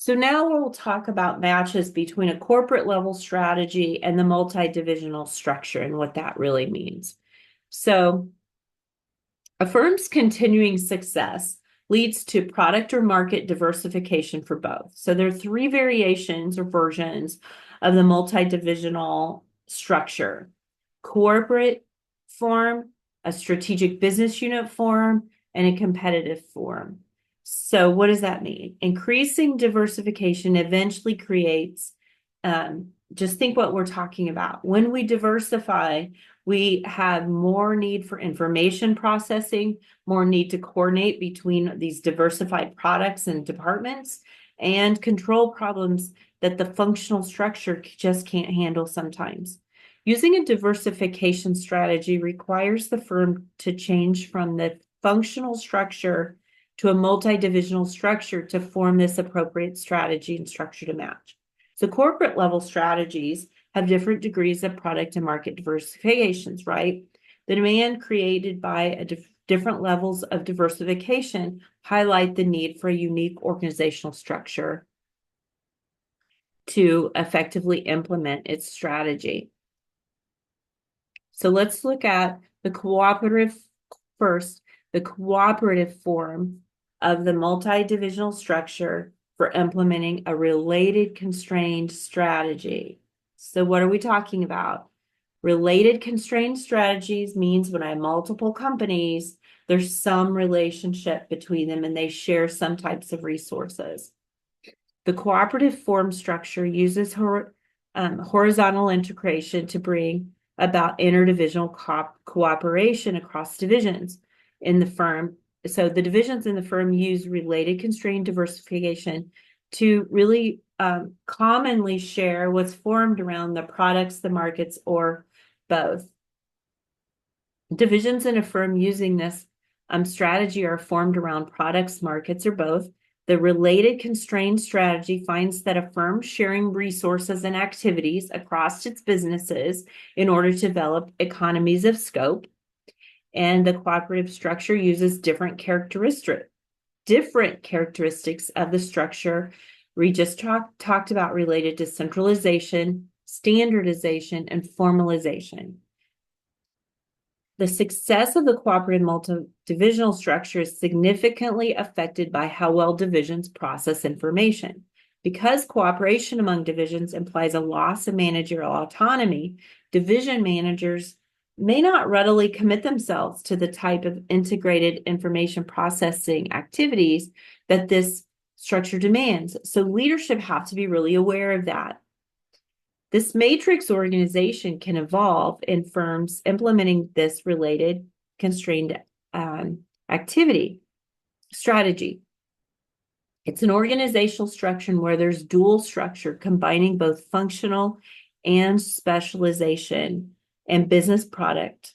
So now we'll talk about matches between a corporate level strategy and the multi-divisional structure and what that really means. So a firm's continuing success leads to product or market diversification for both. So there are three variations or versions of the multi-divisional structure: corporate form, a strategic business unit form, and a competitive form. So what does that mean? Increasing diversification eventually creates, just think what we're talking about. When we diversify, we have more need for information processing, more need to coordinate between these diversified products and departments, and control problems that the functional structure just can't handle sometimes. Using a diversification strategy requires the firm to change from the functional structure to a multi-divisional structure to form this appropriate strategy and structure to match. So corporate level strategies have different degrees of product and market diversifications, right? The demand created by different levels of diversification highlight the need for a unique organizational structure to effectively implement its strategy. So let's look at the cooperative first, the cooperative form of the multi-divisional structure for implementing a related constrained strategy. So what are we talking about? Related constrained strategies means when I have multiple companies, there's some relationship between them and they share some types of resources. The cooperative form structure uses horizontal integration to bring about interdivisional cooperation across divisions in the firm. So the divisions in the firm use related constrained diversification to really commonly share what's formed around the products, the markets, or both. Divisions in a firm using this strategy are formed around products, markets, or both. The related constrained strategy finds that a firm sharing resources and activities across its businesses in order to develop economies of scope. And the cooperative structure uses different characteristics of the structure we just talked about related to centralization, standardization, and formalization. The success of the cooperative multi-divisional structure is significantly affected by how well divisions process information. Because cooperation among divisions implies a loss of managerial autonomy, division managers may not readily commit themselves to the type of integrated information processing activities that this structure demands. So leadership have to be really aware of that. This matrix organization can evolve in firms implementing this related constrained activity strategy. It's an organizational structure where there's dual structure combining both functional and specialization and business product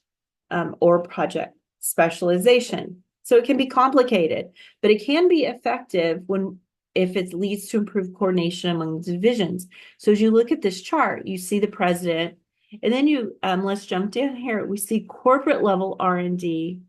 or project specialization. So it can be complicated, but it can be effective if it leads to improved coordination among divisions. So as you look at this chart, you see the president, and then let's jump down here. We see corporate level R&D,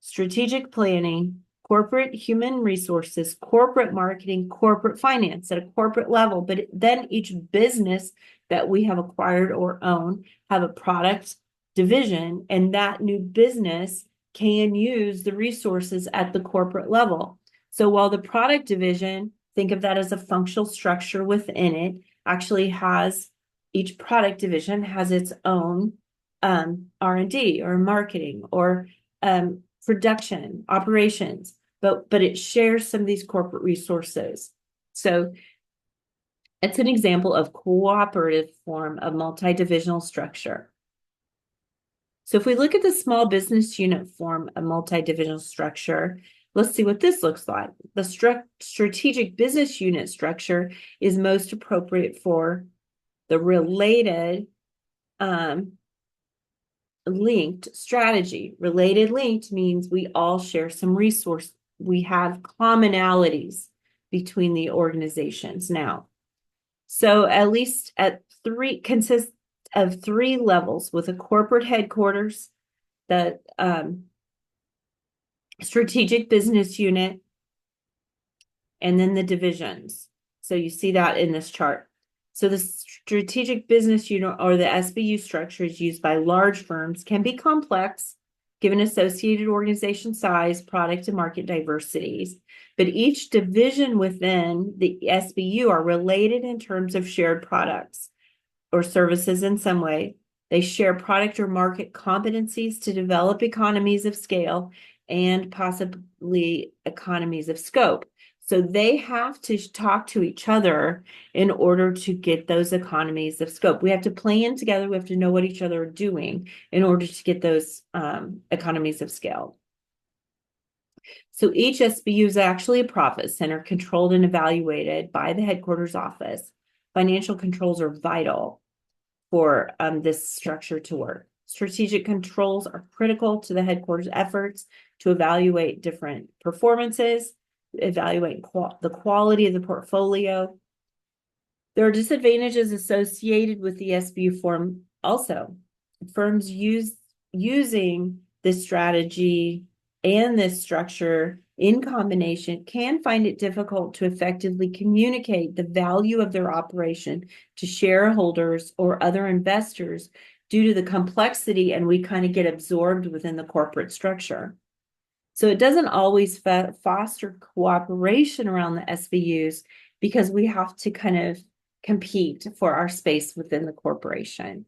strategic planning, corporate human resources, corporate marketing, corporate finance at a corporate level. But then each business that we have acquired or own have a product division, and that new business can use the resources at the corporate level. So while the product division, think of that as a functional structure within it, actually has each product division has its own R&D or marketing or production operations, but it shares some of these corporate resources. So it's an example of cooperative form of multi-divisional structure. So if we look at the small business unit form of multi-divisional structure, let's see what this looks like. The strategic business unit structure is most appropriate for the related linked strategy. Related linked means we all share some resource. We have commonalities between the organizations now. So at least consists of three levels with a corporate headquarters, the strategic business unit, and then the divisions. So you see that in this chart. So the strategic business unit or the SBU structures used by large firms can be complex given associated organization size, product and market diversities. But each division within the SBU are related in terms of shared products or services in some way. They share product or market competencies to develop economies of scale and possibly economies of scope. So they have to talk to each other in order to get those economies of scope. We have to plan together. We have to know what each other are doing in order to get those economies of scale. So each SBU is actually a profit center controlled and evaluated by the headquarters office. Financial controls are vital for this structure to work. Strategic controls are critical to the headquarters efforts to evaluate different performances, evaluate the quality of the portfolio. There are disadvantages associated with the SBU form also. Firms using this strategy and this structure in combination can find it difficult to effectively communicate the value of their operation to shareholders or other investors due to the complexity, and we kind of get absorbed within the corporate structure. So it doesn't always foster cooperation around the SBUs because we have to kind of compete for our space within the corporation.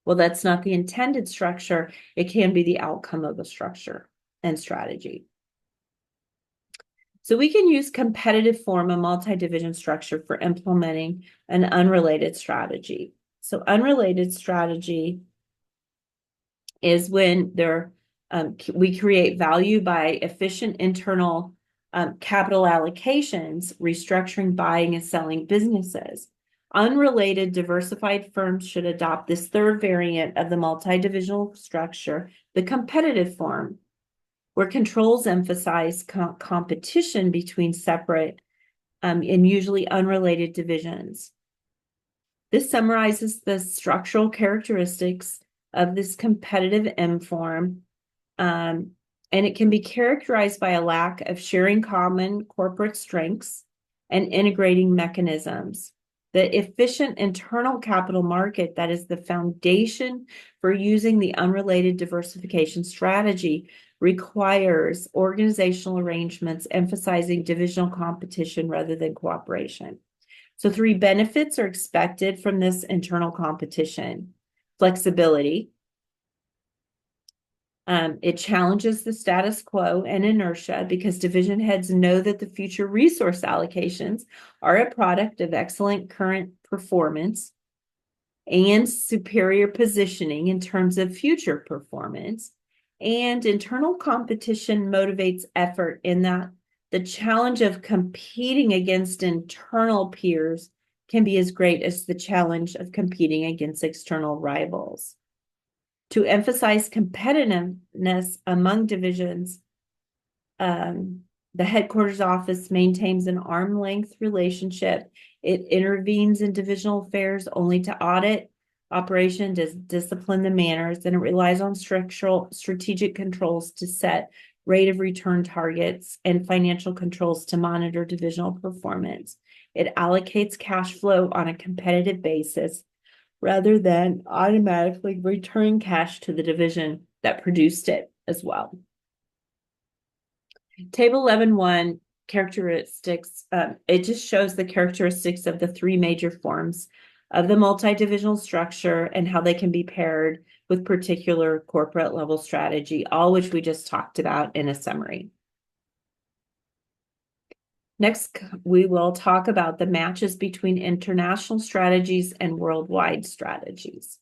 Well, that's not the intended structure. It can be the outcome of the structure and strategy. So we can use competitive form, a multi-division structure for implementing an unrelated strategy. So unrelated strategy is when we create value by efficient internal capital allocations, restructuring, buying, and selling businesses. Unrelated diversified firms should adopt this third variant of the multi-divisional structure, the competitive form, where controls emphasize competition between separate and usually unrelated divisions. This summarizes the structural characteristics of this competitive M form, and it can be characterized by a lack of sharing common corporate strengths and integrating mechanisms. The efficient internal capital market that is the foundation for using the unrelated diversification strategy requires organizational arrangements emphasizing divisional competition rather than cooperation. So 3 benefits are expected from this internal competition. Flexibility. It challenges the status quo and inertia because division heads know that the future resource allocations are a product of excellent current performance and superior positioning in terms of future performance. And internal competition motivates effort in that the challenge of competing against internal peers can be as great as the challenge of competing against external rivals. To emphasize competitiveness among divisions, the headquarters office maintains an arm's length relationship. It intervenes in divisional affairs only to audit operation, discipline the manners, and it relies on strategic controls to set rate of return targets and financial controls to monitor divisional performance. It allocates cash flow on a competitive basis rather than automatically returning cash to the division that produced it as well. Table 11.1 characteristics, it just shows the characteristics of the 3 major forms of the multi-divisional structure and how they can be paired with particular corporate level strategy, all which we just talked about in a summary. Next, we will talk about the matches between international strategies and worldwide strategies.